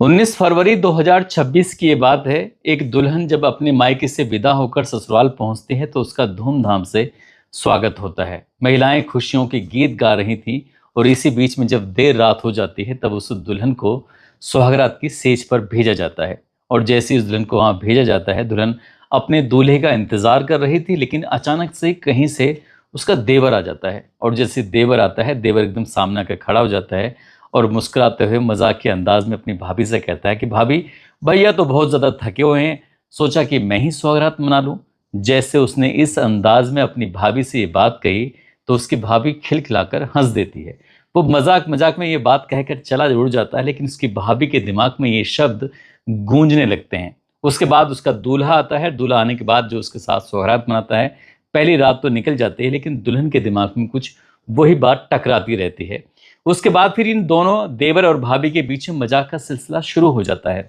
19 फरवरी 2026 की ये बात है। एक दुल्हन जब अपने मायके से विदा होकर ससुराल पहुंचती है तो उसका धूमधाम से स्वागत होता है। महिलाएं खुशियों के गीत गा रही थीं और इसी बीच में जब देर रात हो जाती है तब उस दुल्हन को सुहागरात की सेज पर भेजा जाता है। और जैसे इस दुल्हन को वहां भेजा जाता है, दुल्हन अपने दूल्हे का इंतजार कर रही थी, लेकिन अचानक से कहीं से उसका देवर आ जाता है। और जैसे देवर आता है, देवर एकदम सामने आकर खड़ा हो जाता है और मुस्कुराते हुए मजाक के अंदाज में अपनी भाभी से कहता है कि भाभी, भैया तो बहुत ज़्यादा थके हुए हैं, सोचा कि मैं ही सुहागरात मना लूं। जैसे उसने इस अंदाज में अपनी भाभी से ये बात कही तो उसकी भाभी खिलखिलाकर हंस देती है। वो मजाक मजाक में ये बात कहकर चला जरूर जाता है, लेकिन उसकी भाभी के दिमाग में ये शब्द गूंजने लगते हैं। उसके बाद उसका दूल्हा आता है। दूल्हा आने के बाद जो उसके साथ सुहागरात मनाता है, पहली रात तो निकल जाती है, लेकिन दुल्हन के दिमाग में कुछ वही बात टकराती रहती है। उसके बाद फिर इन दोनों देवर और भाभी के बीच में मजाक का सिलसिला शुरू हो जाता है।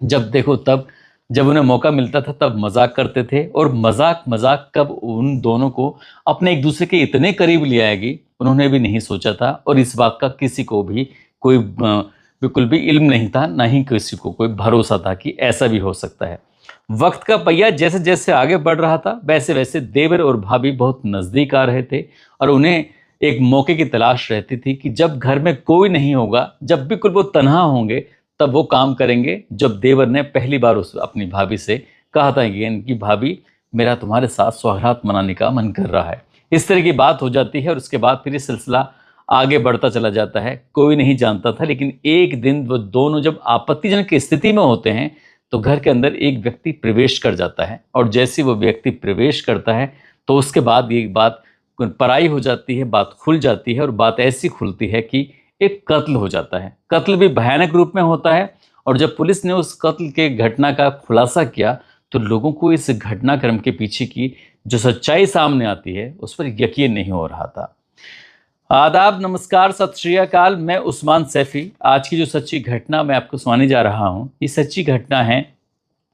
जब देखो तब, जब उन्हें मौका मिलता था तब मजाक करते थे, और मजाक मजाक कब उन दोनों को अपने एक दूसरे के इतने करीब ले आएगी उन्होंने भी नहीं सोचा था। और इस बात का किसी को भी कोई बिल्कुल भी इल्म नहीं था, ना ही किसी को कोई भरोसा था कि ऐसा भी हो सकता है। वक्त का पहिया जैसे जैसे आगे बढ़ रहा था, वैसे वैसे देवर और भाभी बहुत नज़दीक आ रहे थे। और उन्हें एक मौके की तलाश रहती थी कि जब घर में कोई नहीं होगा, जब बिल्कुल वो तन्हा होंगे, तब वो काम करेंगे। जब देवर ने पहली बार उस अपनी भाभी से कहा था कि इनकी भाभी, मेरा तुम्हारे साथ सुहागरात मनाने का मन कर रहा है। इस तरह की बात हो जाती है और उसके बाद फिर ये सिलसिला आगे बढ़ता चला जाता है। कोई नहीं जानता था, लेकिन एक दिन वो दोनों जब आपत्तिजनक स्थिति में होते हैं तो घर के अंदर एक व्यक्ति प्रवेश कर जाता है। और जैसे वो व्यक्ति प्रवेश करता है तो उसके बाद ये बात पराई हो जाती है, बात खुल जाती है। और बात ऐसी खुलती है कि एक कत्ल हो जाता है। कत्ल भी भयानक रूप में होता है। और जब पुलिस ने उस कत्ल के घटना का खुलासा किया तो लोगों को इस घटनाक्रम के पीछे की जो सच्चाई सामने आती है उस पर यकीन नहीं हो रहा था। आदाब, नमस्कार, सत श्री अकाल। मैं उस्मान सैफी। आज की जो सच्ची घटना मैं आपको सुनाने जा रहा हूँ, ये सच्ची घटना है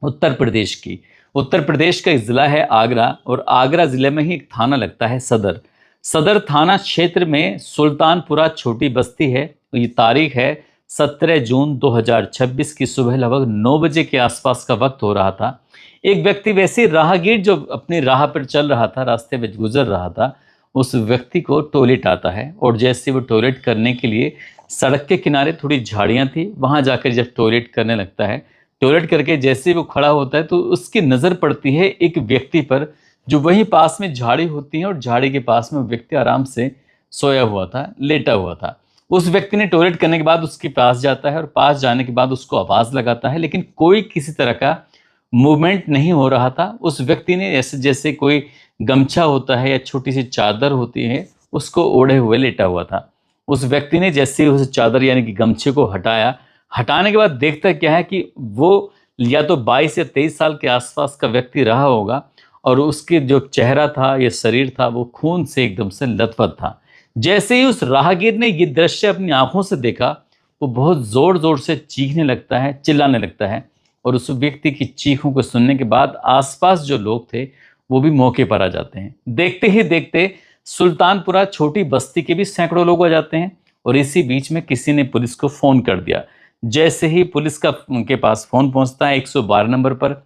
उत्तर प्रदेश की। उत्तर प्रदेश का एक ज़िला है आगरा, और आगरा ज़िले में ही एक थाना लगता है सदर। सदर थाना क्षेत्र में सुल्तानपुरा छोटी बस्ती है। तो ये तारीख है 17 जून 2026 की सुबह लगभग 9 बजे के आसपास का वक्त हो रहा था। एक व्यक्ति, वैसे राहगीर जो अपनी राह पर चल रहा था, रास्ते में गुजर रहा था, उस व्यक्ति को टॉयलेट आता है। और जैसे वो टॉयलेट करने के लिए, सड़क के किनारे थोड़ी झाड़ियाँ थी, वहाँ जाकर जब टॉयलेट करने लगता है, टॉयलेट करके जैसे ही वो खड़ा होता है तो उसकी नज़र पड़ती है एक व्यक्ति पर, जो वहीं पास में झाड़ी होती है, और झाड़ी के पास में व्यक्ति आराम से सोया हुआ था, लेटा हुआ था। उस व्यक्ति ने टॉयलेट करने के बाद उसके पास जाता है, और पास जाने के बाद उसको आवाज़ लगाता है, लेकिन कोई किसी तरह का मूवमेंट नहीं हो रहा था। उस व्यक्ति ने ऐसे जैसे कोई गमछा होता है या छोटी सी चादर होती है, उसको ओढ़े हुए लेटा हुआ था। उस व्यक्ति ने जैसे ही उस चादर यानी कि गमछे को हटाया, हटाने के बाद देखता क्या है कि वो या तो 22 या 23 साल के आसपास का व्यक्ति रहा होगा, और उसके जो चेहरा था या शरीर था वो खून से एकदम से लथपथ था। जैसे ही उस राहगीर ने ये दृश्य अपनी आंखों से देखा, वो बहुत जोर जोर से चीखने लगता है, चिल्लाने लगता है। और उस व्यक्ति की चीखों को सुनने के बाद आसपास जो लोग थे वो भी मौके पर आ जाते हैं। देखते ही देखते सुल्तानपुरा छोटी बस्ती के भी सैकड़ों लोग आ जाते हैं। और इसी बीच में किसी ने पुलिस को फ़ोन कर दिया। जैसे ही पुलिस का उनके पास फ़ोन पहुंचता है 112 नंबर पर,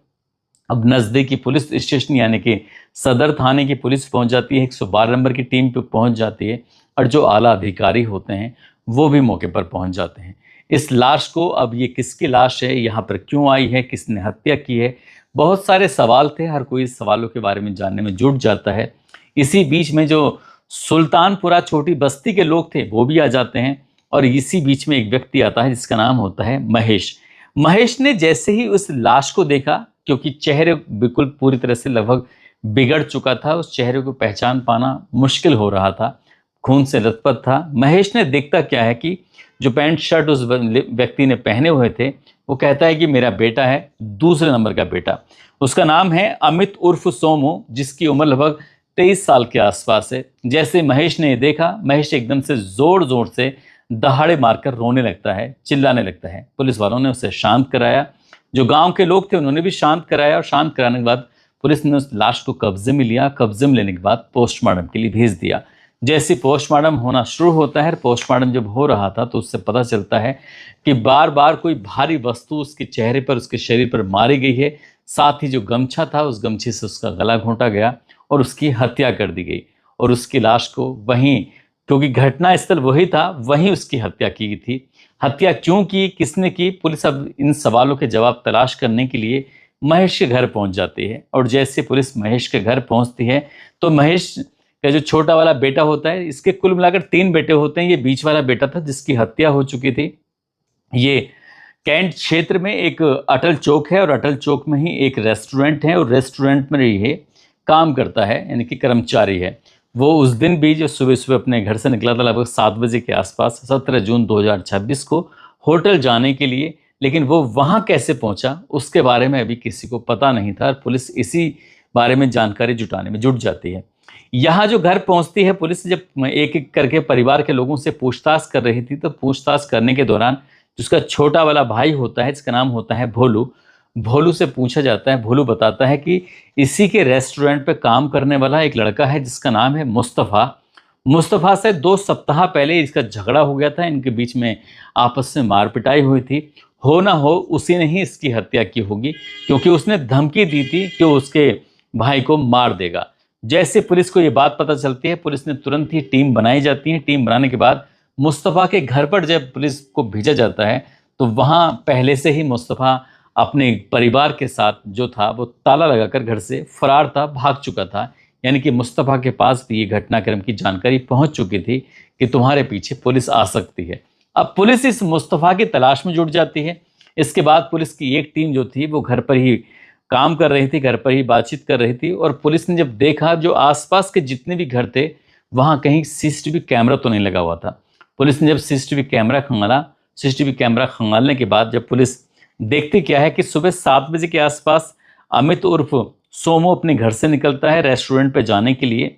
अब नज़दीकी पुलिस स्टेशन यानी कि सदर थाने की पुलिस पहुंच जाती है, 112 नंबर की टीम पे पहुंच जाती है, और जो आला अधिकारी होते हैं वो भी मौके पर पहुंच जाते हैं। इस लाश को, अब ये किसकी लाश है, यहाँ पर क्यों आई है, किसने हत्या की है, बहुत सारे सवाल थे। हर कोई इस सवालों के बारे में जानने में जुट जाता है। इसी बीच में जो सुल्तानपुरा छोटी बस्ती के लोग थे वो भी आ जाते हैं। और इसी बीच में एक व्यक्ति आता है जिसका नाम होता है महेश। महेश ने जैसे ही उस लाश को देखा, क्योंकि चेहरे बिल्कुल पूरी तरह से लगभग बिगड़ चुका था, उस चेहरे को पहचान पाना मुश्किल हो रहा था, खून से लथपथ था। महेश ने देखता क्या है कि जो पैंट शर्ट उस व्यक्ति ने पहने हुए थे, वो कहता है कि मेरा बेटा है, दूसरे नंबर का बेटा। उसका नाम है अमित उर्फ सोमू, जिसकी उम्र लगभग 23 साल के आसपास है। जैसे महेश ने देखा, महेश एकदम से जोर जोर से दहाड़े मारकर रोने लगता है, चिल्लाने लगता है। पुलिस वालों ने उसे शांत कराया, जो गांव के लोग थे उन्होंने भी शांत कराया, और शांत कराने के बाद पुलिस ने उस लाश को कब्जे में लिया। कब्जे में लेने के बाद पोस्टमार्टम के लिए भेज दिया। जैसे पोस्टमार्टम होना शुरू होता है, पोस्टमार्टम जब हो रहा था तो उससे पता चलता है कि बार बार कोई भारी वस्तु उसके चेहरे पर, उसके शरीर पर मारी गई है। साथ ही जो गमछा था, उस गमछे से उसका गला घोंटा गया और उसकी हत्या कर दी गई। और उसकी लाश को वहीं, क्योंकि घटना स्थल वही था, वहीं उसकी हत्या की गई थी। हत्या क्यों की, किसने की, पुलिस अब इन सवालों के जवाब तलाश करने के लिए महेश के घर पहुंच जाती है। और जैसे पुलिस महेश के घर पहुंचती है तो महेश का जो छोटा वाला बेटा होता है, इसके कुल मिलाकर 3 बेटे होते हैं, ये बीच वाला बेटा था जिसकी हत्या हो चुकी थी। ये कैंट क्षेत्र में एक अटल चौक है और अटल चौक में ही एक रेस्टोरेंट है और रेस्टोरेंट में ये काम करता है, यानी कि कर्मचारी है। वो उस दिन भी जो सुबह सुबह अपने घर से निकला था लगभग 7 बजे के आसपास, 17 जून 2026 को होटल जाने के लिए, लेकिन वो वहाँ कैसे पहुँचा उसके बारे में अभी किसी को पता नहीं था। और पुलिस इसी बारे में जानकारी जुटाने में जुट जाती है। यहाँ जो घर पहुँचती है पुलिस, जब एक एक करके परिवार के लोगों से पूछताछ कर रही थी, तो पूछताछ करने के दौरान जिसका छोटा वाला भाई होता है, जिसका नाम होता है भोलू, भोलू से पूछा जाता है। भोलू बताता है कि इसी के रेस्टोरेंट पे काम करने वाला एक लड़का है जिसका नाम है मुस्तफ़ा। मुस्तफ़ा से 2 सप्ताह पहले इसका झगड़ा हो गया था, इनके बीच में आपस में मार पिटाई हुई थी। हो ना हो उसी ने ही इसकी हत्या की होगी, क्योंकि उसने धमकी दी थी कि वो उसके भाई को मार देगा। जैसे पुलिस को ये बात पता चलती है, पुलिस ने तुरंत ही टीम बनाई जाती है। टीम बनाने के बाद मुस्तफ़ा के घर पर जब पुलिस को भेजा जाता है तो वहाँ पहले से ही मुस्तफ़ा अपने परिवार के साथ जो था वो ताला लगाकर घर से फरार था, भाग चुका था। यानी कि मुस्तफ़ा के पास भी ये घटनाक्रम की जानकारी पहुंच चुकी थी कि तुम्हारे पीछे पुलिस आ सकती है। अब पुलिस इस मुस्तफ़ा की तलाश में जुट जाती है। इसके बाद पुलिस की एक टीम जो थी वो घर पर ही काम कर रही थी, घर पर ही बातचीत कर रही थी। और पुलिस ने जब देखा जो आसपास के जितने भी घर थे वहाँ कहीं सीसीटीवी कैमरा तो नहीं लगा हुआ था। पुलिस ने जब सीसीटीवी कैमरा खंगाला, सीसीटीवी कैमरा खंगालने के बाद जब पुलिस देखती क्या है कि सुबह 7 बजे के आसपास अमित उर्फ सोमू अपने घर से निकलता है रेस्टोरेंट पे जाने के लिए।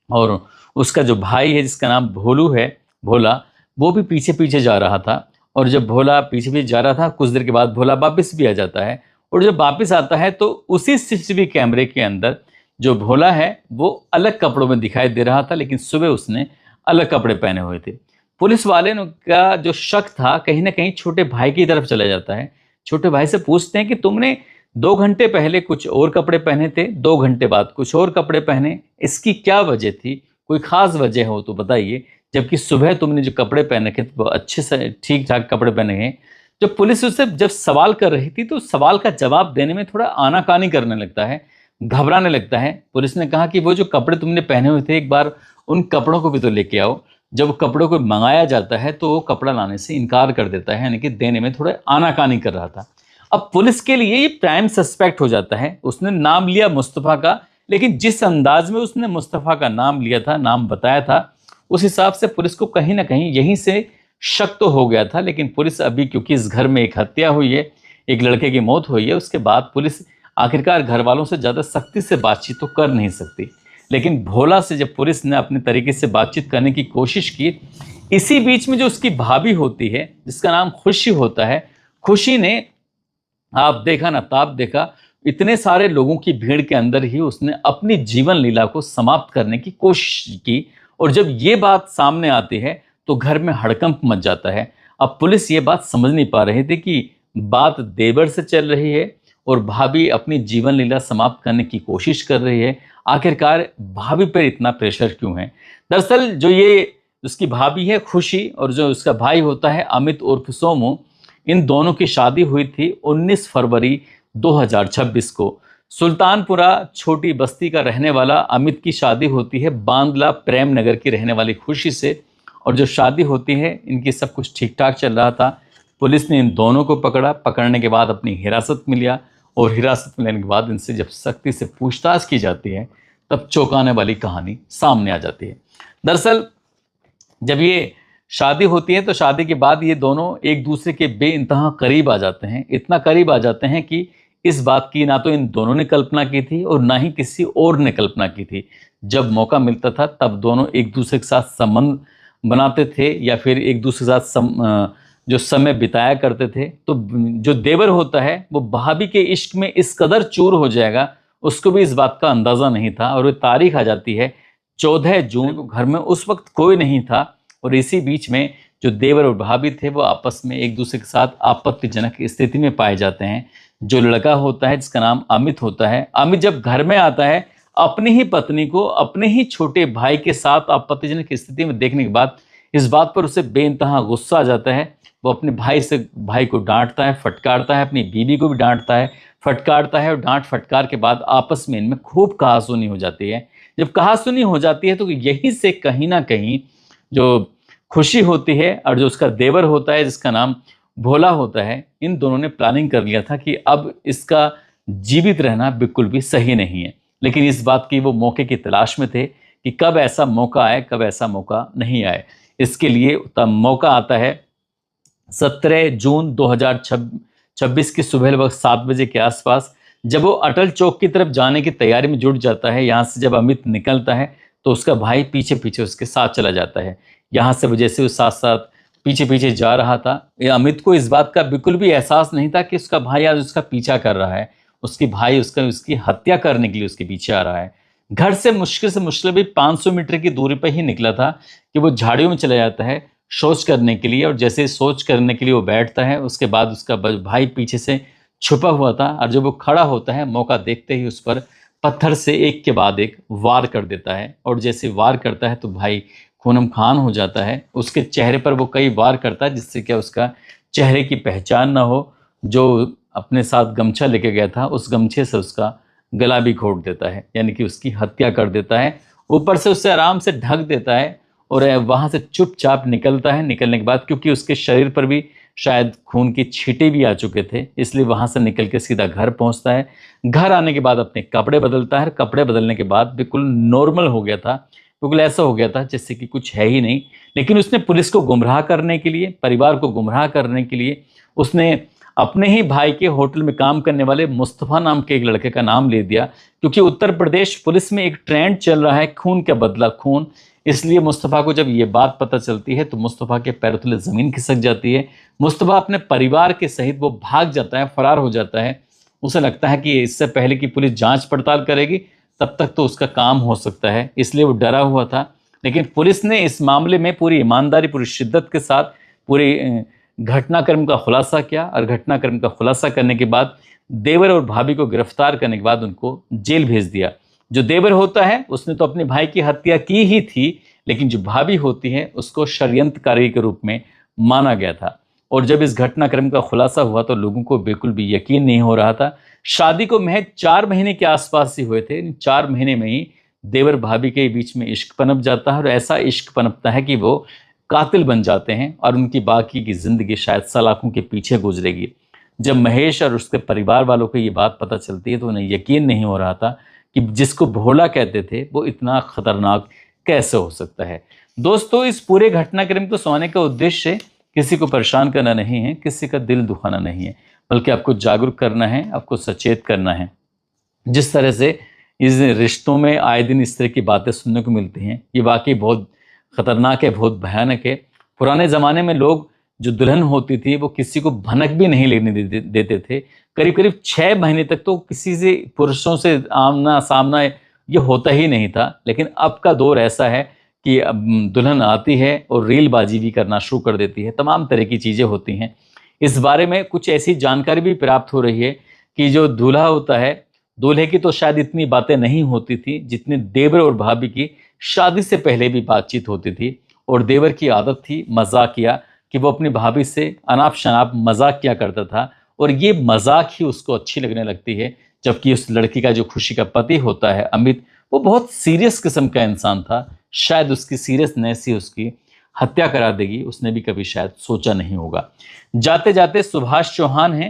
और उसका जो भाई है जिसका नाम भोलू है, भोला, वो भी पीछे पीछे जा रहा था। और जब भोला पीछे पीछे जा रहा था, कुछ देर के बाद भोला वापस भी आ जाता है। और जब वापस आता है तो उसी सीसीटीवी कैमरे के अंदर जो भोला है वो अलग कपड़ों में दिखाई दे रहा था, लेकिन सुबह उसने अलग कपड़े पहने हुए थे। पुलिस वाले का जो शक था कहीं ना कहीं छोटे भाई की तरफ चला जाता है। छोटे भाई से पूछते हैं कि तुमने 2 घंटे पहले कुछ और कपड़े पहने थे, 2 घंटे बाद कुछ और कपड़े पहने, इसकी क्या वजह थी? कोई खास वजह हो तो बताइए। जबकि सुबह तुमने जो कपड़े पहने थे वो अच्छे से ठीक ठाक कपड़े पहने हैं। जब पुलिस उससे जब सवाल कर रही थी तो सवाल का जवाब देने में थोड़ा आनाकानी करने लगता है, घबराने लगता है। पुलिस ने कहा कि वो जो कपड़े तुमने पहने हुए थे एक बार उन कपड़ों को भी तो लेके आओ। जब कपड़ों को मंगाया जाता है तो वो कपड़ा लाने से इनकार कर देता है, यानी कि देने में थोड़ा आनाकानी कर रहा था। अब पुलिस के लिए ये प्राइम सस्पेक्ट हो जाता है। उसने नाम लिया मुस्तफ़ा का, लेकिन जिस अंदाज में उसने मुस्तफ़ा का नाम लिया था, नाम बताया था, उस हिसाब से पुलिस को कहीं ना कहीं यहीं से शक तो हो गया था। लेकिन पुलिस अभी, क्योंकि इस घर में एक हत्या हुई है, एक लड़के की मौत हुई है, उसके बाद पुलिस आखिरकार घर वालों से ज़्यादा सख्ती से बातचीत तो कर नहीं सकती। लेकिन भोला से जब पुलिस ने अपने तरीके से बातचीत करने की कोशिश की, इसी बीच में जो उसकी भाभी होती है जिसका नाम खुशी होता है, खुशी ने आप देखा ना ताप देखा, इतने सारे लोगों की भीड़ के अंदर ही उसने अपनी जीवन लीला को समाप्त करने की कोशिश की। और जब ये बात सामने आती है तो घर में हड़कंप मच जाता है। अब पुलिस ये बात समझ नहीं पा रही थी कि बात देवर से चल रही है और भाभी अपनी जीवन लीला समाप्त करने की कोशिश कर रही है। आखिरकार भाभी पर इतना प्रेशर क्यों है? दरअसल जो ये उसकी भाभी है खुशी और जो उसका भाई होता है अमित उर्फ सोमू, इन दोनों की शादी हुई थी 19 फरवरी 2026 को। सुल्तानपुरा छोटी बस्ती का रहने वाला अमित की शादी होती है बांदला प्रेम नगर की रहने वाली खुशी से। और जो शादी होती है, इनकी सब कुछ ठीक ठाक चल रहा था। पुलिस ने इन दोनों को पकड़ा, पकड़ने के बाद अपनी हिरासत में लिया और हिरासत में लेने के बाद इनसे जब सख्ती से पूछताछ की जाती है तब चौंकाने वाली कहानी सामने आ जाती है। दरअसल जब ये शादी होती है तो शादी के बाद ये दोनों एक दूसरे के बेइंतहा करीब आ जाते हैं। इतना करीब आ जाते हैं कि इस बात की ना तो इन दोनों ने कल्पना की थी और ना ही किसी और ने कल्पना की थी। जब मौका मिलता था तब दोनों एक दूसरे के साथ संबंध बनाते थे या फिर एक दूसरे के साथ जो समय बिताया करते थे। तो जो देवर होता है वो भाभी के इश्क में इस कदर चूर हो जाएगा, उसको भी इस बात का अंदाज़ा नहीं था। और वो तारीख आ जाती है 14 जून को घर में उस वक्त कोई नहीं था और इसी बीच में जो देवर और भाभी थे वो आपस में एक दूसरे के साथ आपत्तिजनक स्थिति में पाए जाते हैं। जो लड़का होता है जिसका नाम अमित होता है, अमित जब घर में आता है अपनी ही पत्नी को अपने ही छोटे भाई के साथ आपत्तिजनक स्थिति में देखने के बाद इस बात पर उसे बेइंतहा गुस्सा आ जाता है। वो अपने भाई को डांटता है, फटकारता है, अपनी बीवी को भी डांटता है, फटकारता है और डांट फटकार के बाद आपस में इनमें खूब कहासुनी हो जाती है। जब कहासुनी हो जाती है तो यहीं से कहीं ना कहीं जो खुशी होती है और जो उसका देवर होता है जिसका नाम भोला होता है, इन दोनों ने प्लानिंग कर लिया था कि अब इसका जीवित रहना बिल्कुल भी सही नहीं है। लेकिन इस बात की वो मौके की तलाश में थे कि कब ऐसा मौका आए, कब ऐसा मौका नहीं आए। इसके लिए तब मौका आता है 17 जून 2026 की सुबह लगभग 7 बजे के आसपास, जब वो अटल चौक की तरफ जाने की तैयारी में जुट जाता है। यहाँ से जब अमित निकलता है तो उसका भाई पीछे पीछे उसके साथ चला जाता है। यहाँ से वो जैसे उस साथ साथ पीछे पीछे जा रहा था, ये अमित को इस बात का बिल्कुल भी एहसास नहीं था कि उसका भाई आज उसका पीछा कर रहा है। उसकी भाई उसकी हत्या करने के लिए उसके पीछे आ रहा है। घर से मुश्किल भी 500 मीटर की दूरी पर ही निकला था कि वो झाड़ियों में चला जाता है शौच करने के लिए। और जैसे शौच करने के लिए वो बैठता है उसके बाद उसका भाई पीछे से छुपा हुआ था और जब वो खड़ा होता है मौका देखते ही उस पर पत्थर से एक के बाद एक वार कर देता है। और जैसे वार करता है तो भाई खूनम खान हो जाता है। उसके चेहरे पर वो कई वार करता है जिससे क्या उसका चेहरे की पहचान ना हो। जो अपने साथ गमछा लेके गया था उस गमछे से उसका गला भी घोट देता है, यानी कि उसकी हत्या कर देता है। ऊपर से उससे आराम से ढक देता है और वहाँ से चुपचाप निकलता है। निकलने के बाद क्योंकि उसके शरीर पर भी शायद खून की छींटे भी आ चुके थे, इसलिए वहाँ से निकल के सीधा घर पहुँचता है। घर आने के बाद अपने कपड़े बदलता है। कपड़े बदलने के बाद बिल्कुल नॉर्मल हो गया था, बिल्कुल ऐसा हो गया था जैसे कि कुछ है ही नहीं। लेकिन उसने पुलिस को गुमराह करने के लिए, परिवार को गुमराह करने के लिए उसने अपने ही भाई के होटल में काम करने वाले मुस्तफ़ा नाम के एक लड़के का नाम ले दिया। क्योंकि उत्तर प्रदेश पुलिस में एक ट्रेंड चल रहा है खून का बदला खून, इसलिए मुस्तफ़ा को जब ये बात पता चलती है तो मुस्तफ़ा के पैरों तले ज़मीन खिसक जाती है। मुस्तफ़ा अपने परिवार के सहित वो भाग जाता है, फरार हो जाता है। उसे लगता है कि इससे पहले कि पुलिस जांच पड़ताल करेगी तब तक तो उसका काम हो सकता है, इसलिए वो डरा हुआ था। लेकिन पुलिस ने इस मामले में पूरी ईमानदारी, पूरी शिद्दत के साथ पूरी घटनाक्रम का खुलासा किया और घटनाक्रम का खुलासा करने के बाद देवर और भाभी को गिरफ्तार करने के बाद उनको जेल भेज दिया। जो देवर होता है उसने तो अपने भाई की हत्या की ही थी, लेकिन जो भाभी होती है उसको षड्यंत्रकारी के रूप में माना गया था। और जब इस घटनाक्रम का खुलासा हुआ तो लोगों को बिल्कुल भी यकीन नहीं हो रहा था। शादी को महज 4 महीने के आसपास ही हुए थे। 4 महीने में ही देवर भाभी के बीच में इश्क पनप जाता है और ऐसा इश्क पनपता है कि वो कातिल बन जाते हैं और उनकी बाकी की जिंदगी शायद सलाखों के पीछे गुजरेगी। जब महेश और उसके परिवार वालों को ये बात पता चलती है तो उन्हें यकीन नहीं हो रहा था कि जिसको भोला कहते थे वो इतना खतरनाक कैसे हो सकता है। दोस्तों, इस पूरे घटनाक्रम को सुनाने का उद्देश्य किसी को परेशान करना नहीं है, किसी का दिल दुखाना नहीं है, बल्कि आपको जागरूक करना है, आपको सचेत करना है। जिस तरह से इस रिश्तों में आए दिन इस तरह की बातें सुनने को मिलती हैं, ये वाकई बहुत खतरनाक है, बहुत भयानक है। पुराने ज़माने में लोग, जो दुल्हन होती थी वो किसी को भनक भी नहीं लेने देते थे। करीब करीब 6 महीने तक तो किसी से, पुरुषों से आमना सामना ये होता ही नहीं था। लेकिन अब का दौर ऐसा है कि अब दुल्हन आती है और रीलबाजी भी करना शुरू कर देती है, तमाम तरह की चीज़ें होती हैं। इस बारे में कुछ ऐसी जानकारी भी प्राप्त हो रही है कि जो दूल्हा होता है, दूल्हे की तो शायद इतनी बातें नहीं होती थी जितनी देवर और भाभी की शादी से पहले भी बातचीत होती थी। और देवर की आदत थी मजाक किया कि वो अपनी भाभी से अनाप शनाप मजाक किया करता था और ये मजाक ही उसको अच्छी लगने लगती है। जबकि उस लड़की का जो खुशी का पति होता है अमित, वो बहुत सीरियस किस्म का इंसान था। शायद उसकी सीरियसनेस ही उसकी हत्या करा देगी, उसने भी कभी शायद सोचा नहीं होगा। जाते जाते सुभाष चौहान हैं,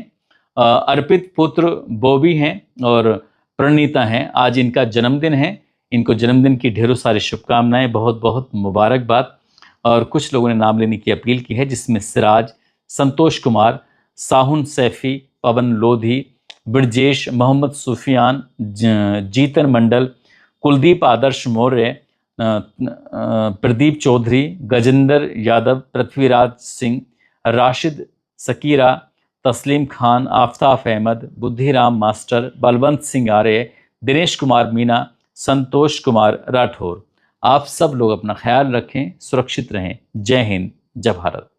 अर्पित पुत्र बॉबी हैं और प्रणीता हैं। आज इनका जन्मदिन है। इनको जन्मदिन की ढेरों सारी शुभकामनाएं, बहुत बहुत मुबारकबाद। और कुछ लोगों ने नाम लेने की अपील की है, जिसमें सिराज, संतोष कुमार, साहुन सैफी, पवन लोधी, ब्रजेश, मोहम्मद सुफियान, जीतन मंडल, कुलदीप आदर्श मौर्य, प्रदीप चौधरी, गजेंद्र यादव, पृथ्वीराज सिंह, राशिद सकीरा, तस्लीम खान, आफ्ताफ अहमद, बुद्धिराम मास्टर, बलवंत सिंह आर्य, दिनेश कुमार मीना, संतोष कुमार राठौर। आप सब लोग अपना ख्याल रखें, सुरक्षित रहें। जय हिंद, जय भारत।